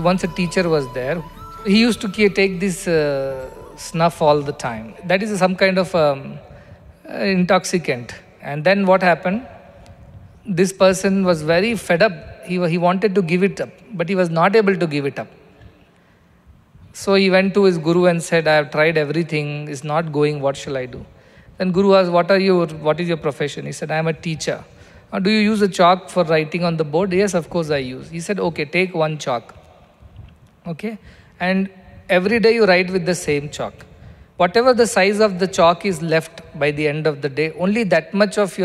once a teacher was there. He used to take this snuff all the time. That is some kind of intoxicant. And then what happened? This person was very fed up. He wanted to give it up, but he was not able to give it up. So he went to his guru and said, I have tried everything, it's not going, what shall I do? Then guru asked, what is your profession? He said, I am a teacher. Do you use a chalk for writing on the board? Yes, of course I use. He said, okay, take one chalk. Okay? And every day you write with the same chalk. Whatever the size of the chalk is left by the end of the day, only that much of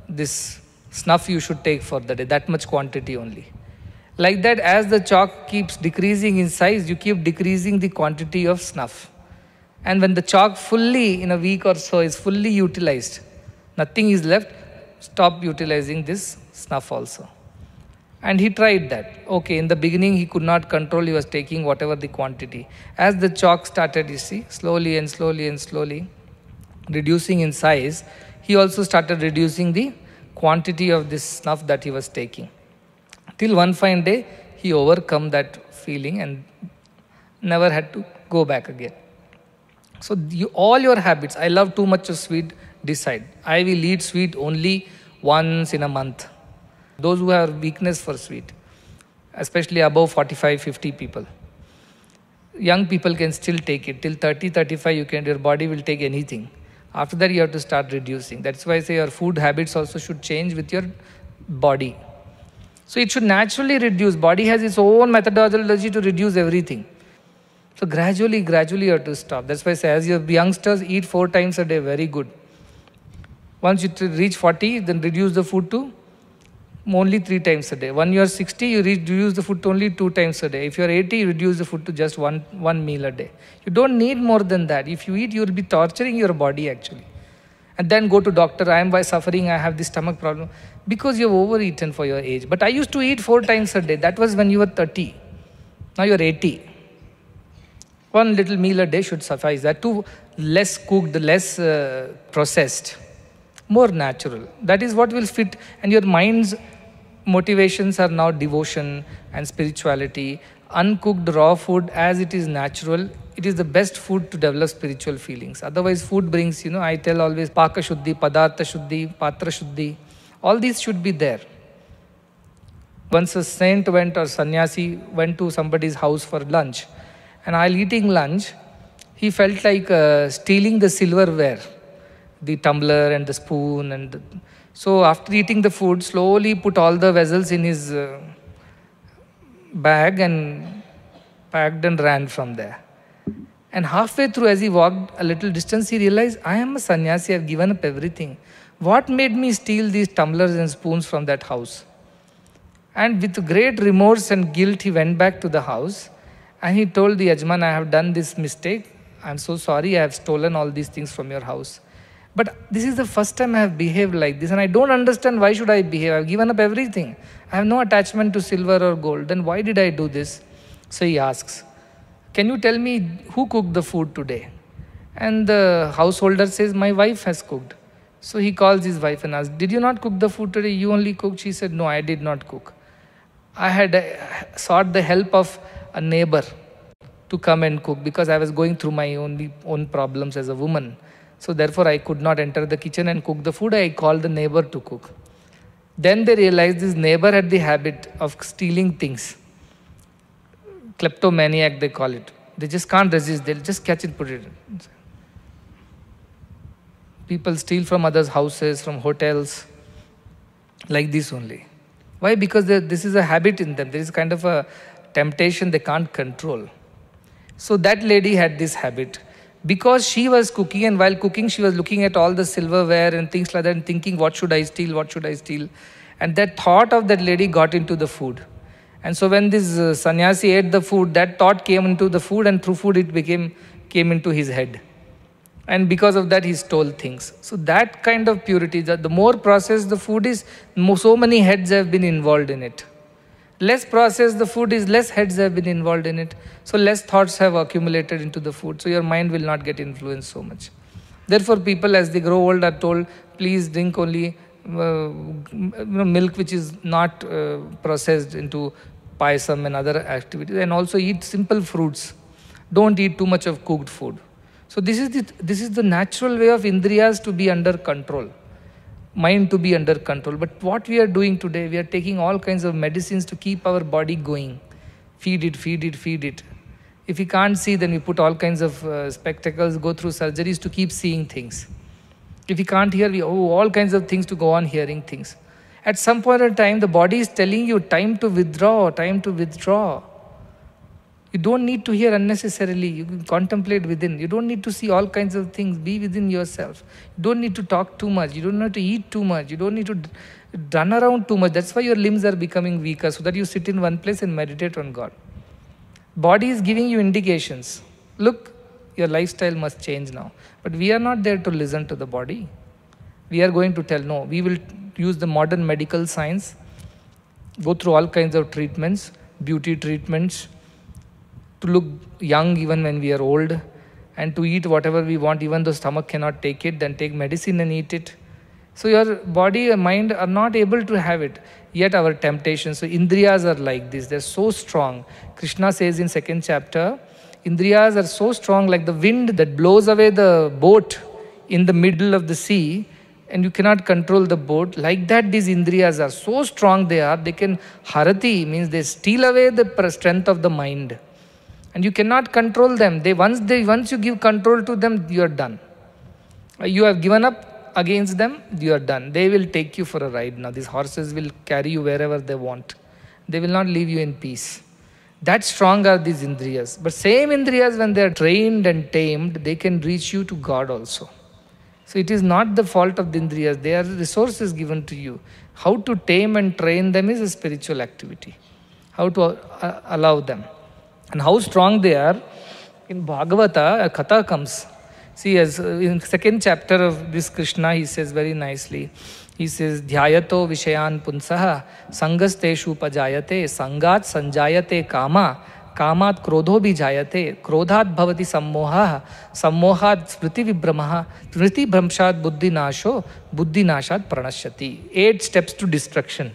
this snuff you should take for the day, that much quantity only. Like that, as the chalk keeps decreasing in size, you keep decreasing the quantity of snuff. And when the chalk fully, in a week or so, is fully utilized, nothing is left, stop utilizing this snuff also. And he tried that. Okay, in the beginning he could not control, he was taking whatever the quantity. As the chalk started, you see, slowly and slowly and slowly reducing in size, he also started reducing the quantity of this snuff that he was taking. Till one fine day, he overcome that feeling and never had to go back again. So all your habits, I love too much of sweet, decide. I will eat sweet only once in a month. Those who have weakness for sweet, especially above 45, 50 people. Young people can still take it. Till 30, 35, your body will take anything. After that, you have to start reducing. That's why I say your food habits also should change with your body. So it should naturally reduce. Body has its own methodology to reduce everything. So gradually you have to stop. That's why I say, as your youngsters, eat 4 times a day, very good. Once you reach 40, then reduce the food to only 3 times a day. When you are 60, you reduce the food to only 2 times a day. If you are 80, you reduce the food to just one meal a day. You don't need more than that. If you eat, you will be torturing your body actually. And then go to doctor, I am suffering, I have this stomach problem. Because you have overeaten for your age. But I used to eat 4 times a day. That was when you were 30. Now you are 80. One little meal a day should suffice. That too, less cooked, less processed. More natural. That is what will fit. And your mind's motivations are now devotion and spirituality. Uncooked raw food, as it is natural, it is the best food to develop spiritual feelings. Otherwise, food brings, I tell always, Paka Shuddhi, Padartha Shuddhi, Patra Shuddhi. All these should be there. Once a saint went or sannyasi went to somebody's house for lunch. And while eating lunch, he felt like stealing the silverware. The tumbler and the spoon. So after eating the food, slowly put all the vessels in his bag and packed and ran from there. And halfway through, as he walked a little distance, he realized, I am a sannyasi, I have given up everything. What made me steal these tumblers and spoons from that house? And with great remorse and guilt, he went back to the house and he told the Yajman, I have done this mistake. I am so sorry, I have stolen all these things from your house. But this is the first time I have behaved like this and I don't understand why should I behave. I have given up everything. I have no attachment to silver or gold. Then why did I do this? So he asks, can you tell me who cooked the food today? And the householder says, my wife has cooked. So he calls his wife and asks, did you not cook the food today? You only cooked? She said, no, I did not cook. I had sought the help of a neighbor to come and cook because I was going through my own problems as a woman. So therefore I could not enter the kitchen and cook the food. I called the neighbor to cook. Then they realized this neighbor had the habit of stealing things. Kleptomaniac they call it. They just can't resist. They'll just catch it, put it. People steal from others' houses, from hotels, like this only. Why? Because this is a habit in them. There is kind of a temptation they can't control. So that lady had this habit. Because she was cooking, and while cooking she was looking at all the silverware and things like that and thinking, what should I steal, what should I steal? And that thought of that lady got into the food. And so when this sannyasi ate the food, that thought came into the food and through food it came into his head. And because of that he stole things. So that kind of purity, the more processed the food is, so many heads have been involved in it. Less processed the food is, less heads have been involved in it. So less thoughts have accumulated into the food. So your mind will not get influenced so much. Therefore people as they grow old are told, please drink only milk which is not processed into payasam and other activities, and also eat simple fruits. Don't eat too much of cooked food. So this is the natural way of indriyas to be under control, mind to be under control. But what we are doing today, we are taking all kinds of medicines to keep our body going. Feed it, feed it, feed it. If we can't see, then we put all kinds of spectacles, go through surgeries to keep seeing things. If we can't hear, we all kinds of things to go on hearing things. At some point in time, the body is telling you, time to withdraw, time to withdraw. You don't need to hear unnecessarily. You can contemplate within. You don't need to see all kinds of things. Be within yourself. You don't need to talk too much. You don't need to eat too much. You don't need to run around too much. That's why your limbs are becoming weaker, so that you sit in one place and meditate on God. Body is giving you indications. Look, your lifestyle must change now. But we are not there to listen to the body. We are going to tell, no, we will use the modern medical science, go through all kinds of treatments, beauty treatments, to look young even when we are old, and to eat whatever we want, even though stomach cannot take it, then take medicine and eat it. So your body and mind are not able to have it. Yet our temptations, so indriyas are like this, they're so strong. Krishna says in 2nd chapter, indriyas are so strong like the wind that blows away the boat in the middle of the sea, and you cannot control the boat. Like that, these indriyas are so strong they can, harati means they steal away the strength of the mind. And you cannot control them. Once you give control to them, you are done. You have given up against them, you are done. They will take you for a ride now. These horses will carry you wherever they want. They will not leave you in peace. That strong are these indriyas. But same indriyas, when they are trained and tamed, they can reach you to God also. So it is not the fault of the indriyas. They are resources given to you. How to tame and train them is a spiritual activity. How to allow them. And how strong they are, in Bhagavata, a katha comes. See, as in 2nd chapter of this Krishna, he says very nicely, he says, Dhyayato vishayan punsaha, sangasteshu pajayate, sangat sanjayate kama, kamat krodho bijayate, krodhat bhavati sammoha, sammohat smriti vibramaha, smriti bhramshad buddhi nasho, buddhi nashad pranashyati. 8 steps to destruction.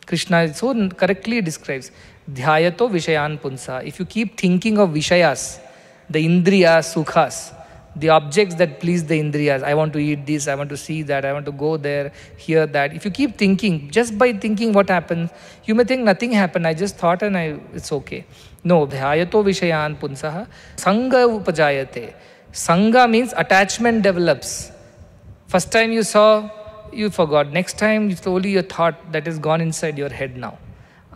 Krishna so correctly describes. Dhyayato vishayan punsa. If you keep thinking of vishayas, the indriyas, sukhas, the objects that please the indriyas, I want to eat this, I want to see that, I want to go there, hear that. If you keep thinking, just by thinking what happens, you may think nothing happened, I just thought and it's okay. No, dhyayato vishayan punsaha, sangha upajayate. Sangha means attachment develops. First time you saw, you forgot. Next time, it's only your thought that is gone inside your head now.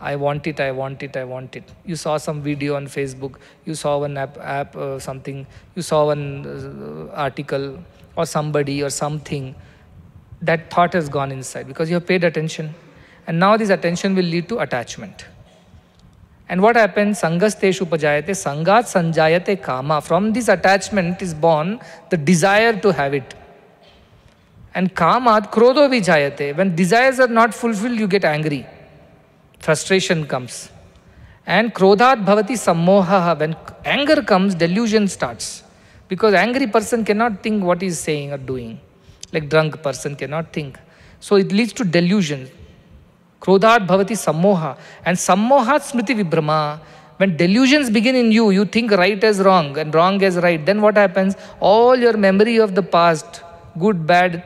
I want it, I want it, I want it. You saw some video on Facebook, you saw one app something, you saw one article or somebody or something. That thought has gone inside because you have paid attention. And now this attention will lead to attachment. And what happens? Sangasteshu pajayate, sangat sanjayate kama. From this attachment is born the desire to have it. And kamat krodho vijayate. When desires are not fulfilled, you get angry. Frustration comes. And krodhat bhavati sammoha. When anger comes, delusion starts. Because angry person cannot think what he is saying or doing. Like drunk person cannot think. So it leads to delusion. Krodhat bhavati sammoha. And sammohat smriti vibrama. When delusions begin in you, you think right as wrong and wrong as right. Then what happens? All your memory of the past, good, bad,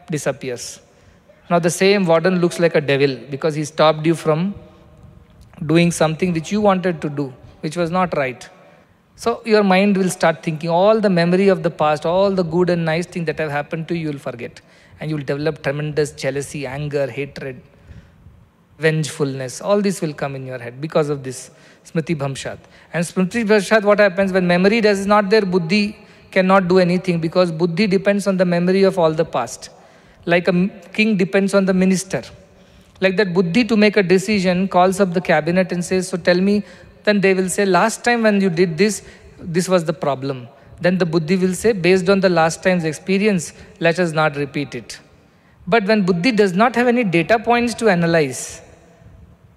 disappears. Now the same warden looks like a devil because he stopped you from doing something which you wanted to do, which was not right. So your mind will start thinking all the memory of the past, all the good and nice things that have happened to you, you will forget. And you will develop tremendous jealousy, anger, hatred, vengefulness. All this will come in your head because of this smriti bhamshat. And smriti bhamshat, what happens when memory is not there, buddhi cannot do anything because buddhi depends on the memory of all the past. Like a king depends on the minister. Like that buddhi to make a decision calls up the cabinet and says, so tell me, then they will say, last time when you did this, this was the problem. Then the buddhi will say, based on the last time's experience, let us not repeat it. But when buddhi does not have any data points to analyze,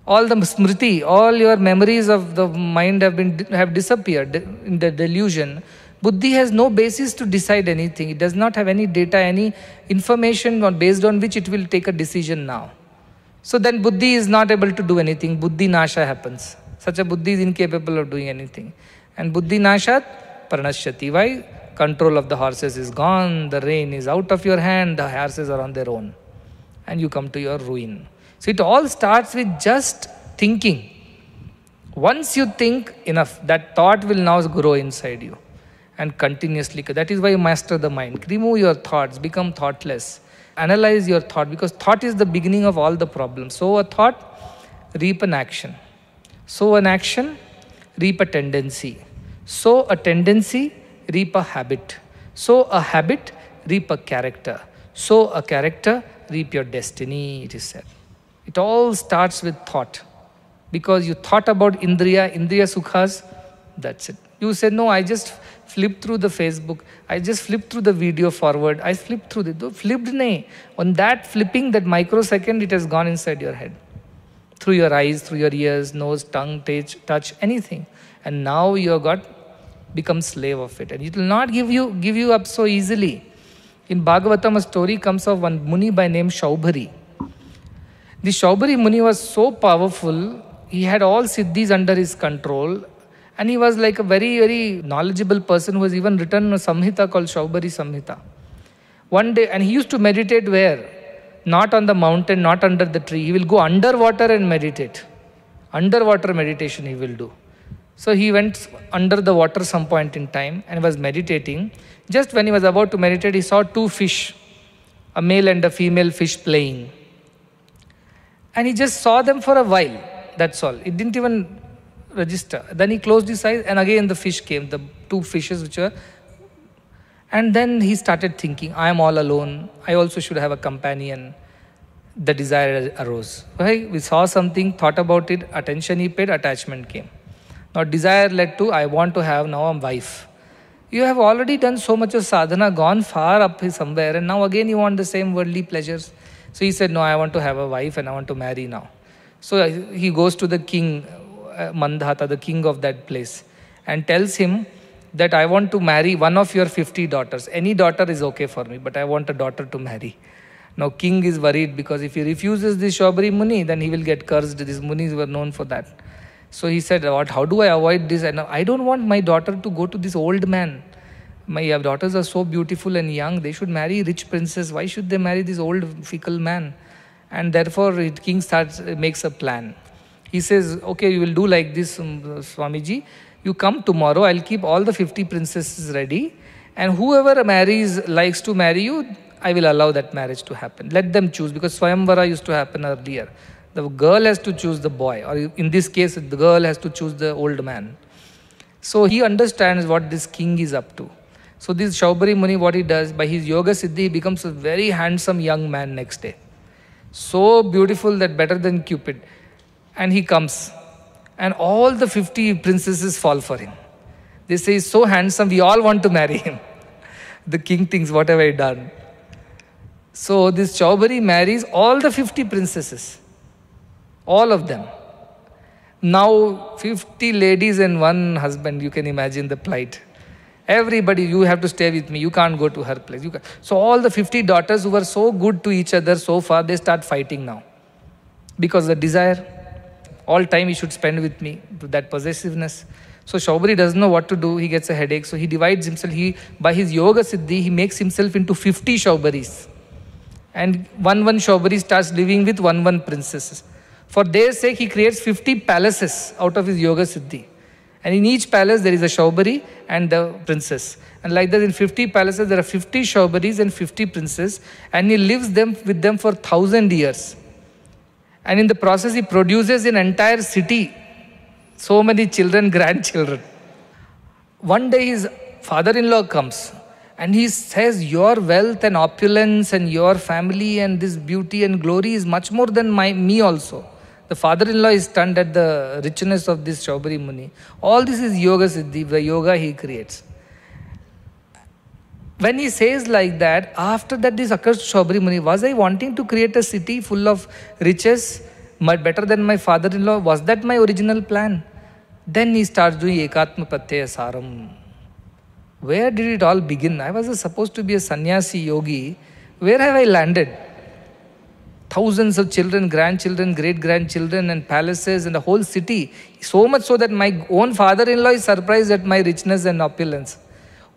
all the smriti, all your memories of the mind have disappeared in the delusion. Buddhi has no basis to decide anything. It does not have any data, any information based on which it will take a decision now. So then buddhi is not able to do anything. Buddhi nasha happens. Such a buddhi is incapable of doing anything. And buddhi nashat pranashyati. Why? Control of the horses is gone. The rein is out of your hand. The horses are on their own. And you come to your ruin. So it all starts with just thinking. Once you think enough, that thought will now grow inside you. And continuously. That is why you master the mind. Remove your thoughts. Become thoughtless. Analyze your thought. Because thought is the beginning of all the problems. Sow a thought, reap an action. Sow an action, reap a tendency. Sow a tendency, reap a habit. Sow a habit, reap a character. Sow a character, reap your destiny, it is said. It all starts with thought. Because you thought about indriya sukhas, that's it. You said, no, I just flipped through the Facebook. I just flipped through the video forward. I flipped through the... Flipped, nahi. On that flipping, that microsecond, it has gone inside your head. Through your eyes, through your ears, nose, tongue, touch, anything. And now you have got... become slave of it. And it will not give you up so easily. In Bhagavatam, a story comes of one Muni by name Shaubhari. The Shaubhari Muni was so powerful, he had all siddhis under his control, and he was like a very, very knowledgeable person who has even written a samhita called Shaubhari Samhita. One day, and he used to meditate where? Not on the mountain, not under the tree. He will go underwater and meditate. Underwater meditation he will do. So he went under the water some point in time and was meditating. Just when he was about to meditate, he saw two fish, a male and a female fish playing. And he just saw them for a while, that's all. It didn't even register. Then he closed his eyes and again the fish came, the two fishes which were... And then he started thinking, I am all alone, I also should have a companion. The desire arose. Right? We saw something, thought about it, attention he paid, attachment came. Now desire led to, I want to have now a wife. You have already done so much of sadhana, gone far up somewhere, and now again you want the same worldly pleasures. So he said, no, I want to have a wife and I want to marry now. So he goes to the king, Mandhata, the king of that place, and tells him that I want to marry one of your 50 daughters. Any daughter is okay for me, but I want a daughter to marry. Now king is worried because if he refuses this Shaubhari Muni, then he will get cursed. These Munis were known for that. So he said, what? How do I avoid this? And I don't want my daughter to go to this old man. My daughters are so beautiful and young. They should marry rich princess. Why should they marry this old fickle man? And therefore, the king makes a plan. He says, okay, you will do like this, Swamiji. You come tomorrow. I'll keep all the 50 princesses ready. And whoever likes to marry you, I will allow that marriage to happen. Let them choose, because Swayamvara used to happen earlier. The girl has to choose the boy, or in this case, the girl has to choose the old man. So he understands what this king is up to. So this Shaubhari Muni, what he does, by his yoga siddhi, he becomes a very handsome young man next day. So beautiful that better than Cupid. And he comes. And all the 50 princesses fall for him. They say, he's so handsome, we all want to marry him. The king thinks, what have I done? So this Shaubhari marries all the 50 princesses. All of them. Now 50 ladies and one husband, you can imagine the plight. Everybody, you have to stay with me, you can't go to her place. So all the 50 daughters who were so good to each other so far, they start fighting now. Because the desire, all time he should spend with me, that possessiveness. So Shaubhari doesn't know what to do, he gets a headache. So he divides himself, by his yoga siddhi, he makes himself into 50 Shaubharis. And one Shaubhari starts living with one princesses. For their sake, he creates 50 palaces out of his yoga siddhi. And in each palace, there is a Shaubhari and the princess. And like that, in 50 palaces, there are 50 Shaubharis and 50 princes. And he lives with them for 1,000 years. And in the process, he produces an entire city. So many children, grandchildren. One day, his father-in-law comes. And he says, your wealth and opulence and your family and this beauty and glory is much more than me also. The father-in-law is stunned at the richness of this Shaubhari Muni. All this is yoga siddhi, the yoga he creates. When he says like that, after that this occurs to Shaubhari Muni, was I wanting to create a city full of riches, better than my father-in-law? Was that my original plan? Then he starts doing Ekatma Pratyaya Saram. Where did it all begin? I was supposed to be a sannyasi yogi. Where have I landed? thousands of children, grandchildren, great-grandchildren, and palaces, and a whole city. So much so that my own father-in-law is surprised at my richness and opulence.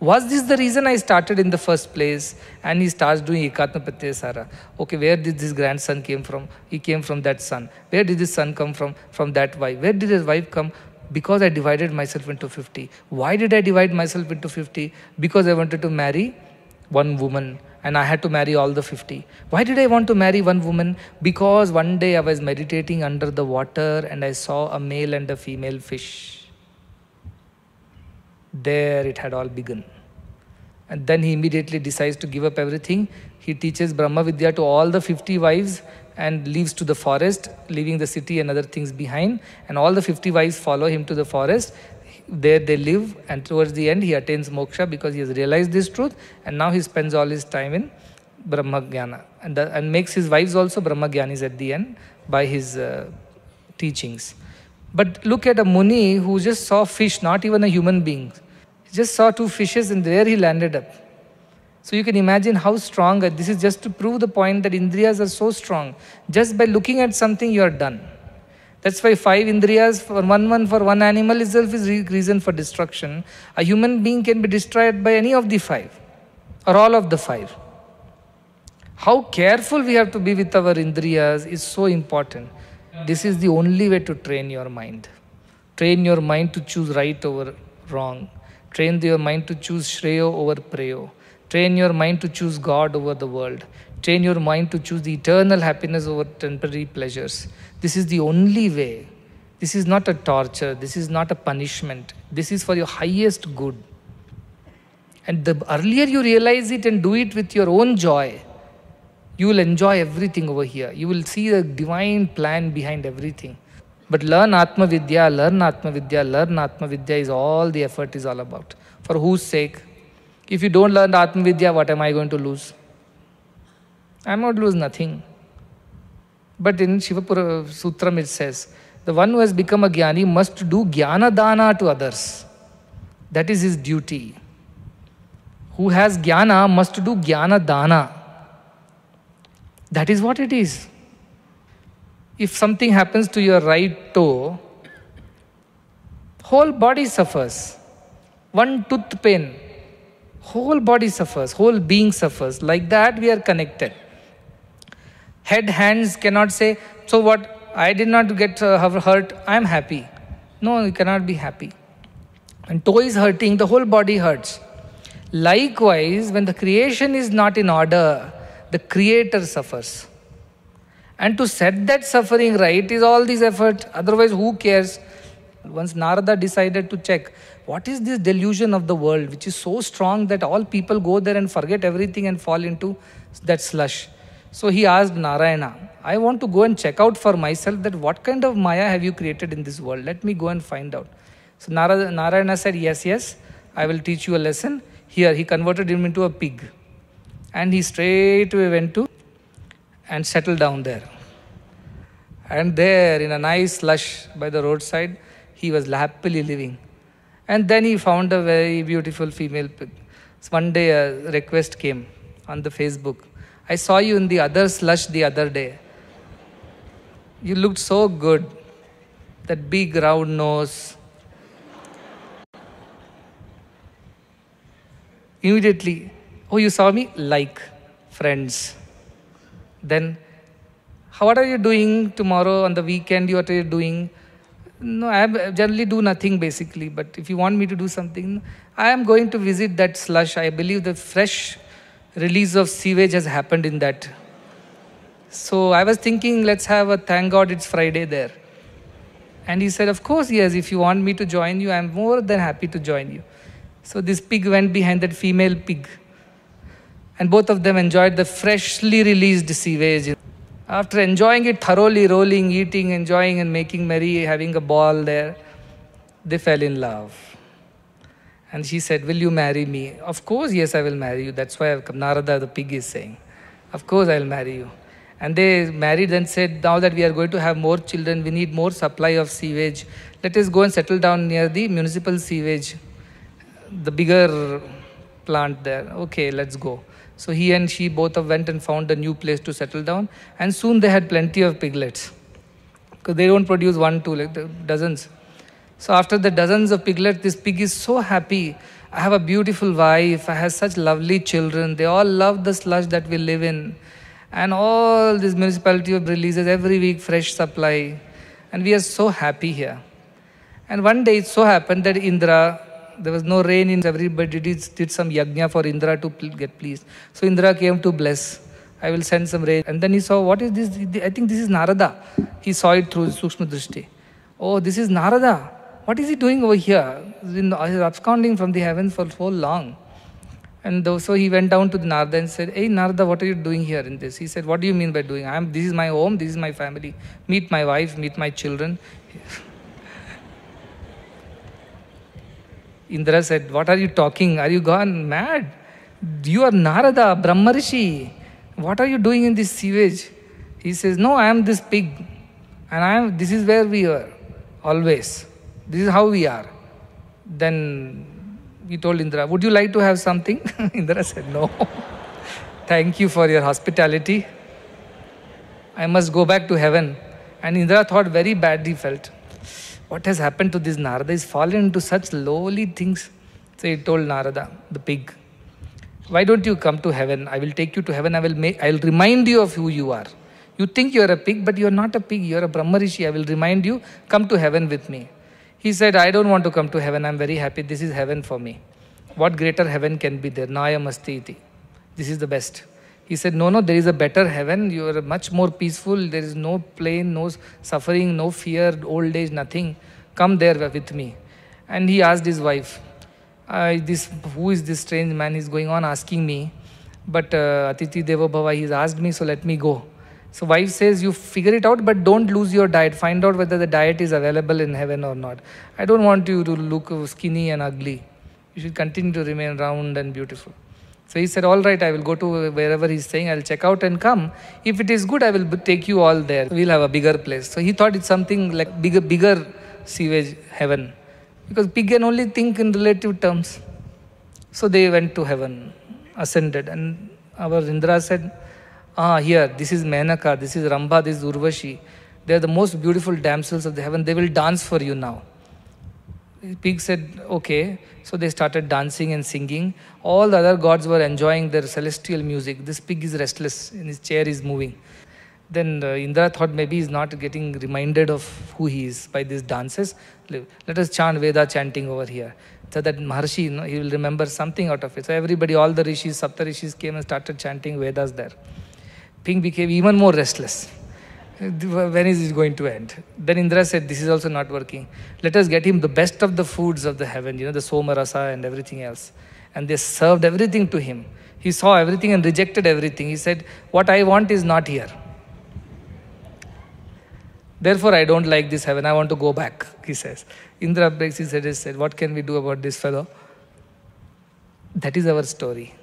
Was this the reason I started in the first place? And he starts doing Ekatma Sara. Okay, where did this grandson came from? He came from that son. Where did this son come from? From that wife. Where did his wife come? Because I divided myself into 50. Why did I divide myself into 50? Because I wanted to marry one woman. And I had to marry all the 50. Why did I want to marry one woman? Because one day I was meditating under the water and I saw a male and a female fish. There it had all begun. And then he immediately decides to give up everything. He teaches Brahma Vidya to all the 50 wives and leaves to the forest, leaving the city and other things behind. And all the 50 wives follow him to the forest. There they live, and towards the end he attains moksha because he has realized this truth, and now he spends all his time in Brahma Jnana and makes his wives also Brahma Jnanis at the end by his teachings. But look at a Muni who just saw fish, not even a human being. He just saw two fishes and there he landed up. So you can imagine how strong, this is just to prove the point that indriyas are so strong. Just by looking at something you are done. That's why 5 indriyas for one animal itself is reason for destruction. A human being can be destroyed by any of the 5 or all of the 5. How careful we have to be with our indriyas is so important. This is the only way to train your mind. Train your mind to choose right over wrong. Train your mind to choose shreyo over preyo. Train your mind to choose God over the world. Train your mind to choose the eternal happiness over temporary pleasures. This is the only way. This is not a torture. This is not a punishment. This is for your highest good. And the earlier you realize it and do it with your own joy, you will enjoy everything over here. You will see the divine plan behind everything. But learn Atma Vidya, learn Atma Vidya, learn Atma Vidya is all the effort is all about. For whose sake? If you don't learn Atma Vidya, what am I going to lose? I am not lose nothing. But in Shivapura Sutram it says, the one who has become a Jnani must do Jnana Dana to others. That is his duty. Who has Jnana must do Jnana Dana. That is what it is. If something happens to your right toe, whole body suffers. One tooth pain, whole body suffers, whole being suffers. Like that we are connected. Head, hands cannot say, so what, I did not get hurt, I am happy. No, you cannot be happy. When toe is hurting, the whole body hurts. Likewise, when the creation is not in order, the creator suffers. And to set that suffering right is all this effort. Otherwise, who cares? Once Narada decided to check, what is this delusion of the world which is so strong that all people go there and forget everything and fall into that slush. So he asked Narayana, I want to go and check out for myself that what kind of Maya have you created in this world? Let me go and find out. So Narayana said, yes, I will teach you a lesson. Here, he converted him into a pig. And he straightway went to and settled down there. And there, in a nice slush by the roadside, he was happily living. And then he found a very beautiful female pig. So one day a request came on the Facebook. I saw you in the other slush the other day. You looked so good. That big round nose. Immediately, oh, you saw me? Like friends. Then, what are you doing tomorrow on the weekend? What are you doing? No, I generally do nothing basically. But if you want me to do something, I am going to visit that slush. I believe the fresh release of sewage has happened in that. So I was thinking, let's have a thank God it's Friday there. And he said, of course, yes, if you want me to join you, I'm more than happy to join you. So this pig went behind that female pig. And both of them enjoyed the freshly released sewage. After enjoying it thoroughly, rolling, eating, enjoying and making merry, having a ball there, they fell in love. And she said, will you marry me? Of course, yes, I will marry you. That's why Narada, the pig, is saying, of course, I will marry you. And they married and said, now that we are going to have more children, we need more supply of sewage. Let us go and settle down near the municipal sewage, the bigger plant there. Okay, let's go. So he and she both of went and found a new place to settle down, and soon they had plenty of piglets, because they don't produce one, two, like dozens. So after the dozens of piglets, this pig is so happy. I have a beautiful wife. I have such lovely children. They all love the slush that we live in. And all this municipality releases every week fresh supply. And we are so happy here. And one day it so happened that Indra, there was no rain in, everybody did some yajna for Indra to get pleased. So Indra came to bless. I will send some rain. And then he saw, what is this? I think this is Narada. He saw it through Sukshma Drishti. Oh, this is Narada. What is he doing over here? He's absconding from the heavens for so long. And so he went down to the Narada and said, hey Narada, what are you doing here in this? He said, what do you mean by doing? This is my home, this is my family. Meet my wife, meet my children. Indra said, what are you talking? Are you gone mad? You are Narada, Brahmarishi. What are you doing in this sewage? He says, no, I am this pig. And this is where we are, always. This is how we are. Then he told Indra, would you like to have something? Indra said, no. Thank you for your hospitality. I must go back to heaven. And Indra thought very badly felt. What has happened to this Narada? He's fallen into such lowly things. So he told Narada, the pig, why don't you come to heaven? I will take you to heaven. I will remind you of who you are. You think you are a pig, but you are not a pig. You are a Brahmarishi. I will remind you, come to heaven with me. He said, I don't want to come to heaven. I am very happy. This is heaven for me. What greater heaven can be there? Naya masti iti. This is the best. He said, no, there is a better heaven. You are much more peaceful. There is no pain, no suffering, no fear, old age, nothing. Come there with me. And he asked his wife, who is this strange man? He's going on asking me. But Atiti Devo Bhava, he's asked me, so let me go. So wife says, you figure it out, but don't lose your diet. Find out whether the diet is available in heaven or not. I don't want you to look skinny and ugly. You should continue to remain round and beautiful. So he said, all right, I will go to wherever he's saying, I'll check out and come. If it is good, I will take you all there. We'll have a bigger place. So he thought it's something like bigger sewage heaven. Because pig can only think in relative terms. So they went to heaven, ascended. And our Indra said, here, this is Menaka, this is Rambha, this is Urvashi. They are the most beautiful damsels of the heaven. They will dance for you now. The pig said, okay. So they started dancing and singing. All the other gods were enjoying their celestial music. This pig is restless, and his chair is moving. Then Indra thought maybe he's not getting reminded of who he is by these dances. Let us chant Veda chanting over here. So that Maharshi, he will remember something out of it. So everybody, all the rishis, Sapta rishis came and started chanting Vedas there. Pig became even more restless. When is it going to end? Then Indra said, this is also not working. Let us get him the best of the foods of the heaven, the Soma Rasa and everything else. And they served everything to him. He saw everything and rejected everything. He said, what I want is not here. Therefore, I don't like this heaven. I want to go back, he says. Indra breaks his head and said, what can we do about this fellow? That is our story.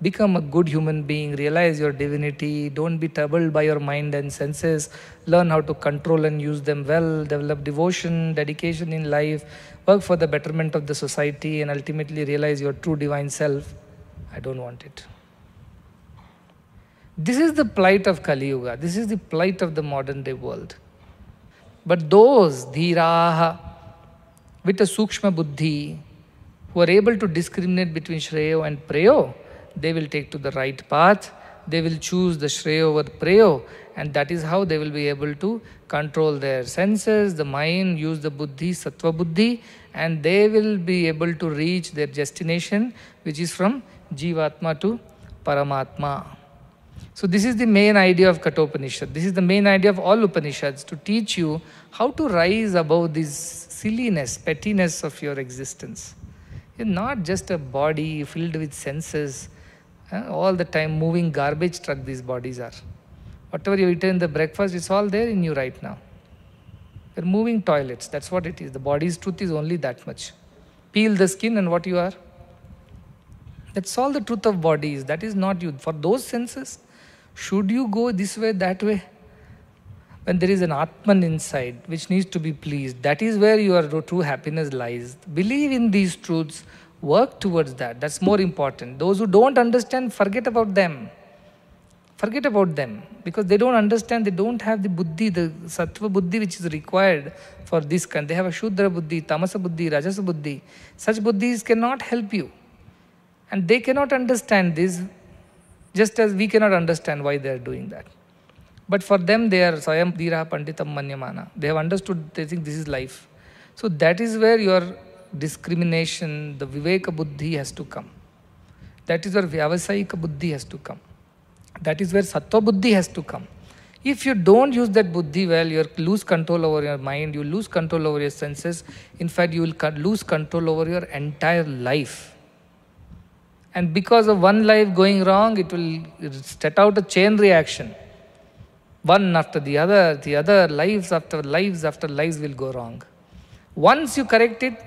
Become a good human being, realize your divinity, don't be troubled by your mind and senses, learn how to control and use them well, develop devotion, dedication in life, work for the betterment of the society, and ultimately realize your true divine self. I don't want it. This is the plight of Kali Yuga. This is the plight of the modern day world. But those dhiraha with a sukshma buddhi who are able to discriminate between shreyo and preyo, they will take to the right path. They will choose the shreya over preyo, and that is how they will be able to control their senses, the mind, use the buddhi, sattva buddhi, and they will be able to reach their destination, which is from Jivatma to Paramatma. So this is the main idea of Kathopanishad. This is the main idea of all Upanishads, to teach you how to rise above this silliness, pettiness of your existence. You're not just a body filled with senses, all the time moving garbage truck these bodies are. Whatever you eat in the breakfast, it's all there in you right now. You're moving toilets, that's what it is. The body's truth is only that much. Peel the skin and what you are. That's all the truth of bodies. That is not you. For those senses, should you go this way, that way? When there is an Atman inside which needs to be pleased, that is where your true happiness lies. Believe in these truths. work towards that. That's more important. Those who don't understand, forget about them. Forget about them, because they don't understand, they don't have the buddhi, the sattva buddhi which is required for this kind. They have a shudra buddhi, tamasa buddhi, rajasa buddhi. Such buddhis cannot help you. And they cannot understand this, just as we cannot understand why they are doing that. But for them, they are Swayam Dhira Panditam Manyamana. They have understood, they think this is life. So that is where your discrimination, the Viveka Buddhi has to come. That is where Vyavasayika Buddhi has to come. That is where Sattva Buddhi has to come. If you don't use that Buddhi well, you lose control over your mind, you lose control over your senses. In fact, you will lose control over your entire life. And because of one life going wrong, it will set out a chain reaction. One after the other, lives after lives will go wrong. Once you correct it,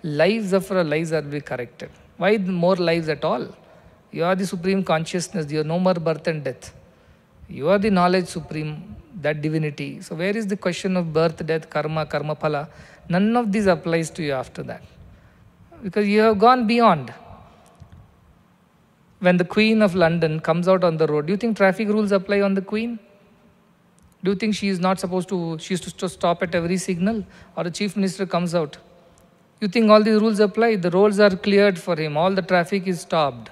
lives after lives will be corrected. Why more lives at all? You are the supreme consciousness, you have no more birth and death. You are the knowledge supreme, that divinity. So where is the question of birth, death, karma, karma phala? None of these applies to you after that. Because you have gone beyond. When the Queen of London comes out on the road, do you think traffic rules apply on the Queen? Do you think she is to stop at every signal? Or the Chief Minister comes out? You think all these rules apply? The roads are cleared for him, all the traffic is stopped.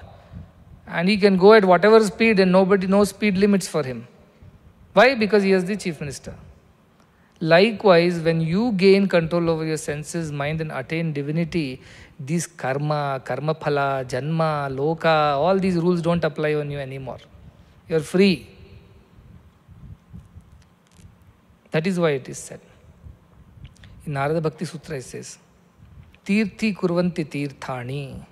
And he can go at whatever speed and no speed limits for him. Why? Because he is the Chief Minister. Likewise, when you gain control over your senses, mind and attain divinity, these karma phala, janma, loka, all these rules don't apply on you anymore. You are free. That is why it is said. In Narada Bhakti Sutra it says, Tirthi kurvanti tirthani.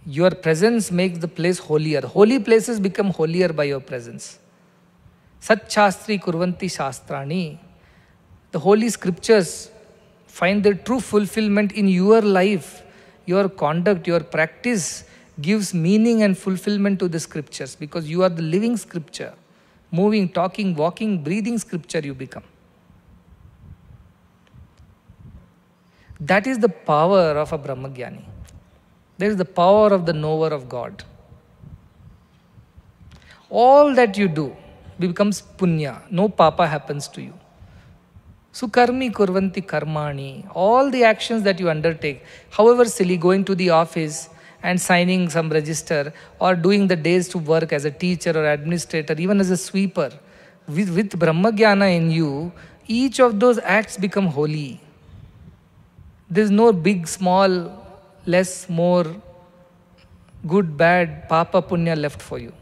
Your presence makes the place holier. Holy places become holier by your presence. Sat Shastri kurvanti shastrani. The holy scriptures find their true fulfillment in your life. Your conduct, your practice gives meaning and fulfillment to the scriptures, because you are the living scripture. Moving, talking, walking, breathing scripture you become. That is the power of a Brahmagyani. That is the power of the knower of God. All that you do becomes punya. No papa happens to you. Sukarmi kurvanti karmani. All the actions that you undertake, however silly, going to the office and signing some register, or doing the days to work as a teacher or administrator, even as a sweeper, with Brahmagyana in you, each of those acts become holy. There is no big, small, less, more, good, bad, papa, punya left for you.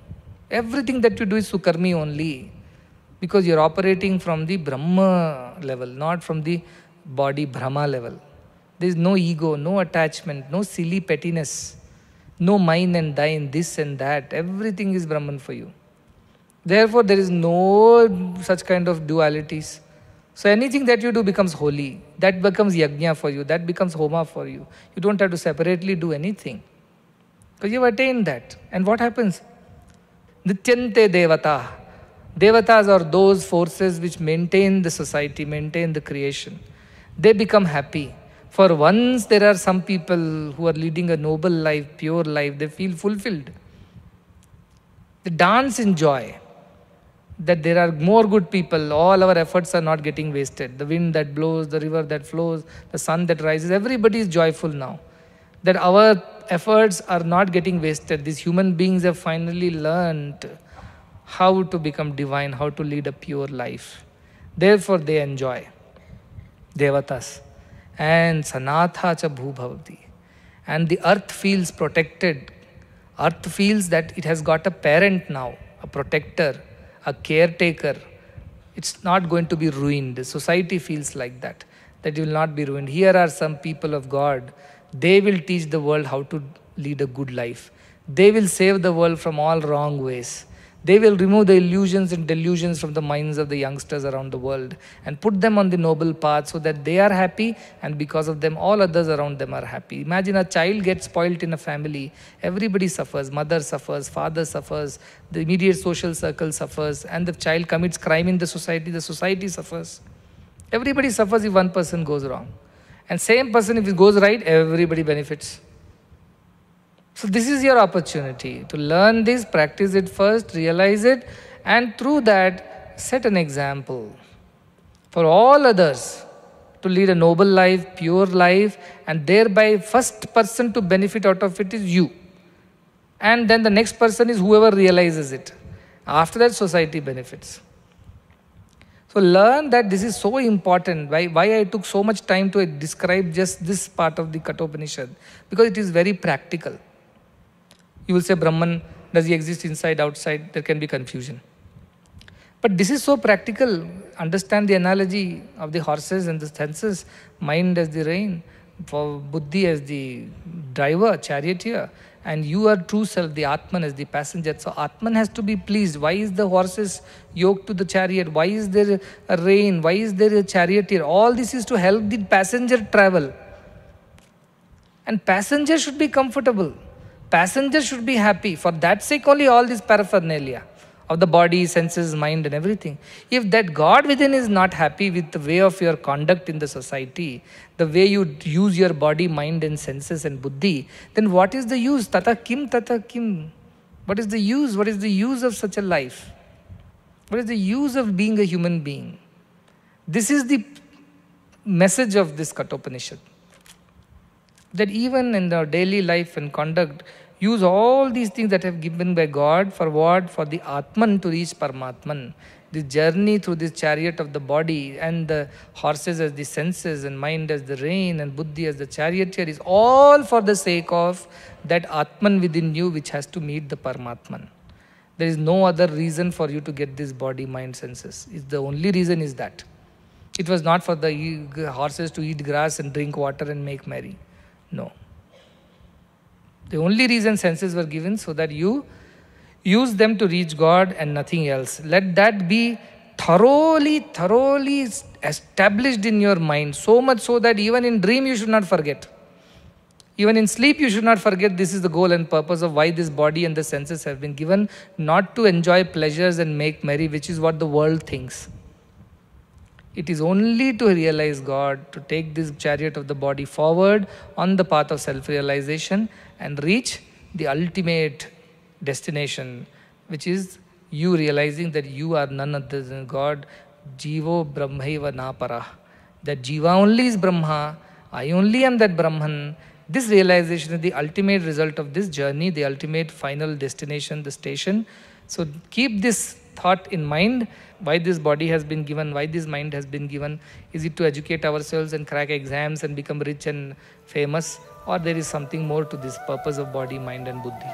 Everything that you do is sukarmi only, because you are operating from the Brahma level, not from the body Brahma level. There is no ego, no attachment, no silly pettiness, no mine and thine, this and that. Everything is Brahman for you. Therefore, there is no such kind of dualities. So anything that you do becomes holy. That becomes yajna for you. That becomes homa for you. You don't have to separately do anything, because you have attained that. And what happens? Nityante devata. Devatas are those forces which maintain the society, maintain the creation. They become happy. For once there are some people who are leading a noble life, pure life, they feel fulfilled. They dance in joy. That there are more good people, all our efforts are not getting wasted. The wind that blows, the river that flows, the sun that rises, everybody is joyful now. That our efforts are not getting wasted. These human beings have finally learned how to become divine, how to lead a pure life. Therefore they enjoy. Devatas. And sanatha cha bhubhavati. And the earth feels protected. Earth feels that it has got a parent now, a protector, a caretaker. It's not going to be ruined. The society feels like that it will not be ruined. Here are some people of God. They will teach the world how to lead a good life. They will save the world from all wrong ways. They will remove the illusions and delusions from the minds of the youngsters around the world and put them on the noble path so that they are happy, and because of them all others around them are happy. Imagine a child gets spoilt in a family. Everybody suffers. Mother suffers, father suffers, the immediate social circle suffers, and the child commits crime in the society suffers. Everybody suffers if one person goes wrong. And same person, if it goes right, everybody benefits. So this is your opportunity to learn this, practice it first, realize it, and through that set an example for all others to lead a noble life, pure life, and thereby first person to benefit out of it is you. And then the next person is whoever realizes it. After that, society benefits. So learn that this is so important. Why I took so much time to describe just this part of the Kathopanishad? Because it is very practical. You will say, Brahman, does he exist inside, outside? There can be confusion. But this is so practical. Understand the analogy of the horses and the senses, mind as the rein, for buddhi as the driver, charioteer, and you are true self, the Atman as the passenger. So Atman has to be pleased. Why is the horses yoked to the chariot? Why is there a rein? Why is there a charioteer? All this is to help the passenger travel. And passenger should be comfortable. Passenger should be happy. For that sake only all this paraphernalia of the body, senses, mind and everything. If that God within is not happy with the way of your conduct in the society, the way you use your body, mind and senses and buddhi, then what is the use? Tata kim, tata kim. What is the use? What is the use of such a life? What is the use of being a human being? This is the message of this Kathopanishad. That even in our daily life and conduct, use all these things that have given by God for what? For the Atman to reach Paramatman. The journey through this chariot of the body and the horses as the senses and mind as the rein and buddhi as the charioteer is all for the sake of that Atman within you which has to meet the Paramatman. There is no other reason for you to get this body, mind, senses. The only reason is that. It was not for the horses to eat grass and drink water and make merry. No. The only reason senses were given so that you use them to reach God and nothing else. Let that be thoroughly established in your mind. So much so that even in dream you should not forget. Even in sleep you should not forget this is the goal and purpose of why this body and the senses have been given. Not to enjoy pleasures and make merry, which is what the world thinks. It is only to realize God, to take this chariot of the body forward on the path of self-realization and reach the ultimate destination, which is you realizing that you are none other than God. Jivo Brahmaiva Napara. That Jiva only is Brahma. I only am that Brahman. This realization is the ultimate result of this journey, the ultimate final destination, the station. So keep this thought in mind. Why this body has been given, why this mind has been given. Is it to educate ourselves and crack exams and become rich and famous? Or there is something more to this purpose of body, mind and buddhi?